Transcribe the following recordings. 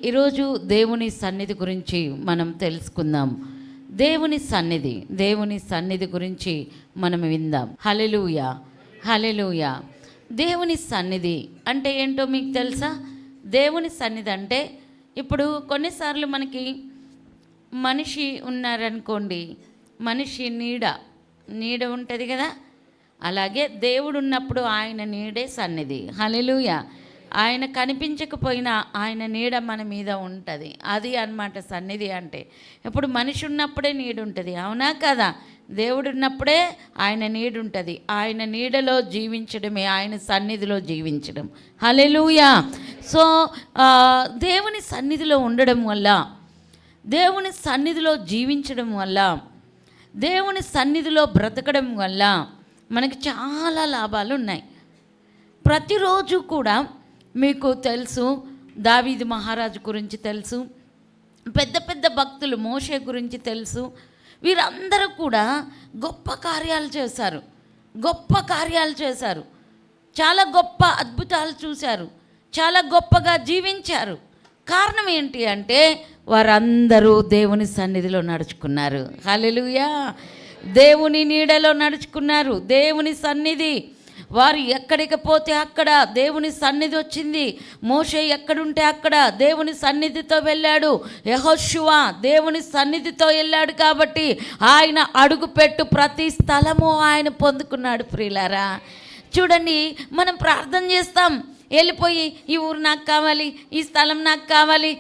ఈరోజు దేవుని సన్నిధి గురించి మనం తెలుసుకుందాం. దేవుని సన్నిధి గురించి మనం విందాం. హల్లెలూయా, హల్లెలూయా. దేవుని సన్నిధి అంటే ఏంటో మీకు తెలుసా? దేవుని సన్నిధి అంటే ఇప్పుడు కొన్నిసార్లు మనకి మనిషి ఉన్నారనుకోండి, మనిషి నీడ ఉంటుంది కదా, అలాగే దేవుడు ఉన్నప్పుడు ఆయన నీడే సన్నిధి. హల్లెలూయా. ఆయన కనిపించకపోయినా ఆయన నీడ మన మీద ఉంటుంది. అది అన్నమాట సన్నిధి అంటే. ఇప్పుడు మనిషి ఉన్నప్పుడే నీడ ఉంటుంది, అవునా కదా? దేవుడు ఉన్నప్పుడే ఆయన నీడ ఉంటుంది. ఆయన నీడలో జీవించడమే ఆయన సన్నిధిలో జీవించడం. హల్లెలూయా. సో దేవుని సన్నిధిలో ఉండడం వల్ల, దేవుని సన్నిధిలో జీవించడం వల్ల, దేవుని సన్నిధిలో బ్రతకడం వల్ల మనకి చాలా లాభాలు ఉన్నాయి. ప్రతిరోజు కూడా మీకు తెలుసు, దావీదు మహారాజు గురించి తెలుసు, పెద్ద పెద్ద భక్తులు మోషే గురించి తెలుసు. వీరందరూ కూడా గొప్ప కార్యాలు చేశారు, చాలా గొప్ప అద్భుతాలు చూశారు, చాలా గొప్పగా జీవించారు. కారణం ఏంటి అంటే వారందరూ దేవుని సన్నిధిలో నడుచుకున్నారు. హల్లెలూయా. దేవుని నీడలో నడుచుకున్నారు. దేవుని సన్నిధి, వారు ఎక్కడికి పోతే అక్కడ దేవుని సన్నిధి వచ్చింది. మోషే ఎక్కడుంటే అక్కడ దేవుని సన్నిధితో వెళ్ళాడు. యెహోషువ దేవుని సన్నిధితో వెళ్ళాడు కాబట్టి ఆయన అడుగుపెట్టు ప్రతి స్థలము ఆయన పొందుకున్నాడు. ప్రియులారా, చూడండి, మనం ప్రార్థన చేస్తాం, వెళ్ళిపోయి ఈ ఊరు నాకు కావాలి, ఈ స్థలం నాకు కావాలి,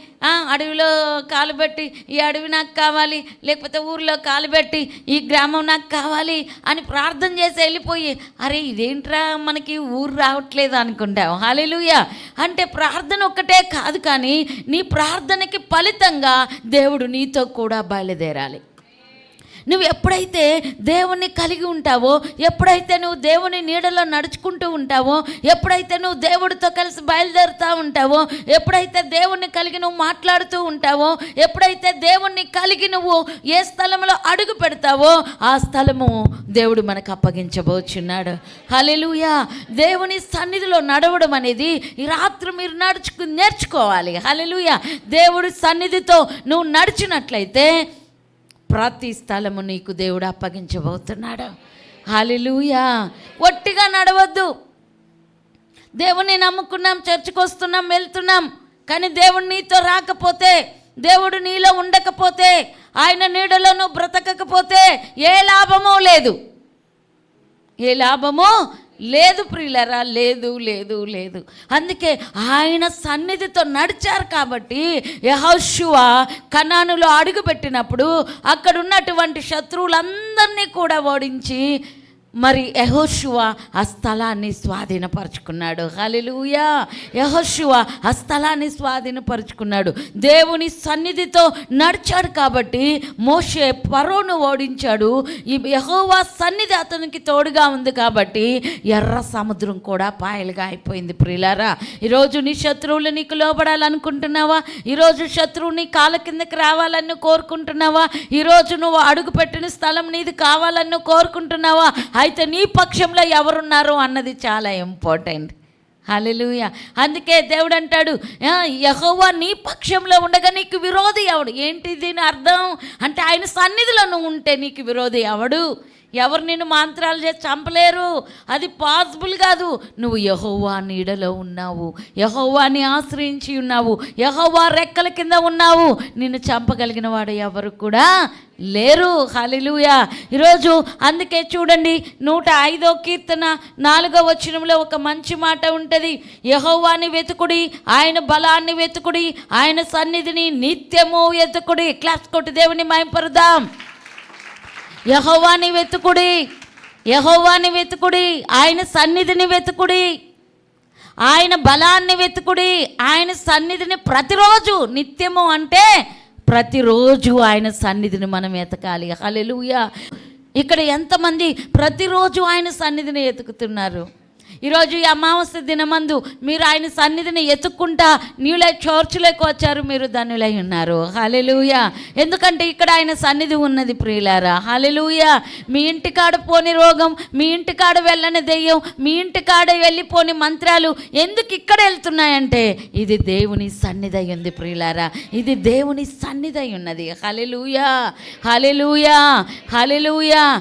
అడవిలో కాలు పెట్టి ఈ అడవి నాకు కావాలి, లేకపోతే ఊరిలో కాలు పెట్టి ఈ గ్రామం నాకు కావాలి అని ప్రార్థన చేసి వెళ్ళిపోయి, అరే ఇదేంట్రా మనకి ఊరు రావట్లేదు అనుకుంటాం. హల్లెలూయా. అంటే ప్రార్థన ఒక్కటే కాదు, కానీ నీ ప్రార్థనకి ఫలితంగా దేవుడు నీతో కూడా బయలుదేరాలి. నువ్వు ఎప్పుడైతే దేవుణ్ణి కలిగి ఉంటావో, ఎప్పుడైతే నువ్వు దేవుని నీడలో నడుచుకుంటూ ఉంటావో, ఎప్పుడైతే నువ్వు దేవుడితో కలిసి బయలుదేరుతూ ఉంటావో, ఎప్పుడైతే దేవుణ్ణి కలిగి నువ్వు మాట్లాడుతూ ఉంటావో, ఎప్పుడైతే దేవుణ్ణి కలిగి నువ్వు ఏ స్థలంలో అడుగు పెడతావో ఆ స్థలము దేవుడు మనకు అప్పగించబోచున్నాడు. హల్లెలూయా. దేవుని సన్నిధిలో నడవడం అనేది ఈ రాత్రి మీరు నేర్చుకోవాలి. హల్లెలూయా. దేవుడి సన్నిధితో నువ్వు నడిచినట్లయితే ప్రతి స్థలము నీకు దేవుడు అప్పగించబోతున్నాడు. హల్లెలూయా. ఒట్టిగా నడవద్దు. దేవుణ్ణి నమ్ముకున్నాం, చర్చికి వస్తున్నాం, వెళ్తున్నాం, కానీ దేవుడు నీతో రాకపోతే, దేవుడు నీలో ఉండకపోతే, ఆయన నీడలో నువ్వు బ్రతకకపోతే ఏ లాభమో లేదు. లేదు ప్రియులరా, లేదు. అందుకే ఆయన సన్నిధితో నడిచారు కాబట్టి యెహోషువ కనానులో అడుగుపెట్టినప్పుడు అక్కడ ఉన్నటువంటి శత్రువులందరినీ కూడా ఓడించి మరి యెహోషువ ఆ స్థలాన్ని స్వాధీనపరుచుకున్నాడు. హల్లెలూయా. యెహోషువ ఆ స్థలాన్ని స్వాధీనపరుచుకున్నాడు. దేవుని సన్నిధితో నడిచాడు కాబట్టి మోషే ఫరోను ఓడించాడు. ఈ యెహోవా సన్నిధి అతనికి తోడుగా ఉంది కాబట్టి ఎర్ర సముద్రం కూడా పాయలుగా అయిపోయింది. ప్రియులారా, ఈరోజు నీ శత్రువులు నీకు లోబడాలనుకుంటున్నావా? ఈరోజు శత్రువు నీ కాళ్ళ కిందకి రావాలని కోరుకుంటున్నావా? ఈరోజు నువ్వు అడుగుపెట్టిన స్థలం నీది కావాలని కోరుకుంటున్నావా? అయితే నీ పక్షంలో ఎవరున్నారు అన్నది చాలా ఇంపార్టెంట్. హల్లెలూయా. అందుకే దేవుడు అంటాడు, యెహోవా నీ పక్షంలో ఉండగా నీకు విరోధి ఎవడు? ఏంటి దీని అర్థం అంటే ఆయన సన్నిధిలో నువ్వు ఉంటే నీకు విరోధి ఎవడు? ఎవరు నిన్ను మంత్రాలు చేసి చంపలేరు, అది పాసిబుల్ కాదు. నువ్వు యెహోవా నీడలో ఉన్నావు, యెహోవాని ఆశ్రయించి ఉన్నావు, యెహోవా రెక్కల కింద ఉన్నావు. నిన్ను చంపగలిగిన వాడు ఎవరు కూడా లేరు. హల్లెలూయా. ఈరోజు అందుకే చూడండి, 105వ కీర్తన 4వ వచనంలో ఒక మంచి మాట ఉంటుంది. యెహోవాని వెతుకుడి, ఆయన బలాన్ని వెతుకుడి, ఆయన సన్నిధిని నిత్యము వెతుకుడి. క్లాస్ కొట్టి దేవుని మహిమపరుద్దాం. యెహోవాని వెతుకుడి, ఆయన సన్నిధిని వెతుకుడి, ఆయన బలాన్ని వెతుకుడి, ఆయన సన్నిధిని ప్రతిరోజు. నిత్యము అంటే ప్రతిరోజు ఆయన సన్నిధిని మనం వెతకాలి. హల్లెలూయా. ఇక్కడ ఎంతమంది ప్రతిరోజు ఆయన సన్నిధిని వెతుకుతున్నారు? ఈరోజు ఈ అమావాస్య దినమందు మీరు ఆయన సన్నిధిని ఎత్తుక్కుంటా నీళ్ళ చర్చిలోకి వచ్చారు, మీరు ధన్యులై ఉన్నారు. హల్లెలూయా. ఎందుకంటే ఇక్కడ ఆయన సన్నిధి ఉన్నది ప్రియులారా. హల్లెలూయా. మీ ఇంటికాడ పోని రోగం, మీ ఇంటికాడ వెళ్ళని దెయ్యం, మీ ఇంటికాడ వెళ్ళిపోని మంత్రాలు ఎందుకు ఇక్కడ వెళ్తున్నాయంటే ఇది దేవుని సన్నిధి అయి ఉంది ప్రియులారా. ఇది దేవుని సన్నిధి అయి ఉన్నది. హల్లెలూయా, హల్లెలూయా, హల్లెలూయా.